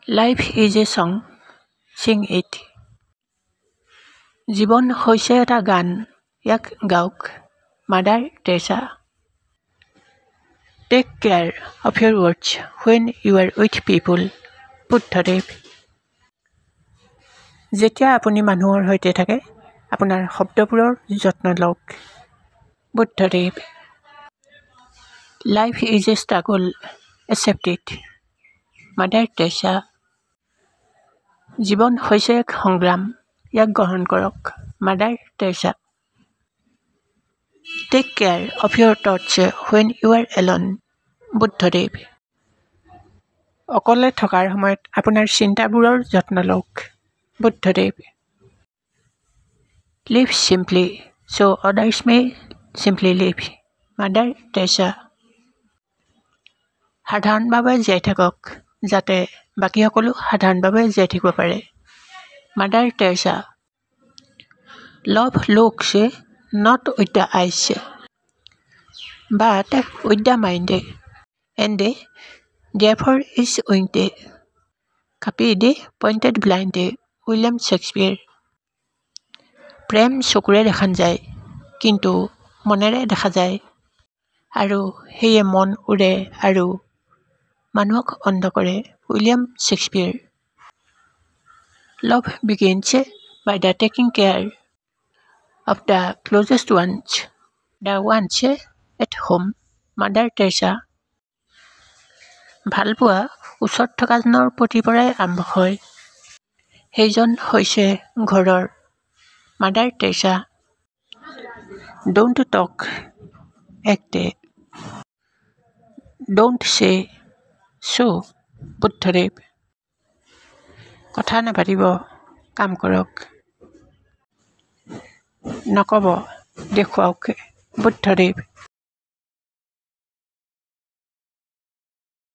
Life is a song, sing it. জীৱন হৈছে এটা গান, ইয়াক গাওক Mother Teresa. Take care of your words when you are with people, Buddhadev. যেতিয়া আপুনি মানুহৰ সৈতে থাকে, আপোনাৰ শব্দবোৰৰ যত্ন লওক, Buddhadev. Life is a struggle, accept it, Mother Teresa. জীৱন হৈছে এক সংগ্ৰাম, ইয়াক গ্ৰহণ কৰক, Mother Teresa. Take care of your thoughts when you are alone, Buddhadev. অকলে থকাৰ সময়ত আপোনাৰ চিন্তাবোৰৰ যত্ন লওক, Buddhadev. Live simply, so others may simply live, Mother Teresa. সাধাৰণভাৱে জীয়াই থাকক, যাতে বাকী সকলো সাধাৰণভাৱে জীয়াই থাকিব পাৰে, mother Teresa. Love looks not with the eyes, but with the mind, and therefore is winged. Cupid pointed blind, William Shakespeare. প্ৰেম চকুৰে দেখা যায়, কিন্তু মনেৰে দেখা যায়, আৰু সেয়ে মন উৰে আৰু মানুহক অন্ধ কৰে, William Shakespeare. Love begins by the taking care of the closest ones, the ones at home, mother Teresa. ভালপোৱা ওচৰত থকাজনৰ প্ৰতি পৰাই আৰম্ভ হয়, সেইজন হৈছে ঘৰৰ, Mother Teresa. Don't talk, act, don't say, show, Buddhadev. কথা নাপাতিব, কাম কৰক, নক'ব, দেখুৱাওক, বুদ্ধদেৱ।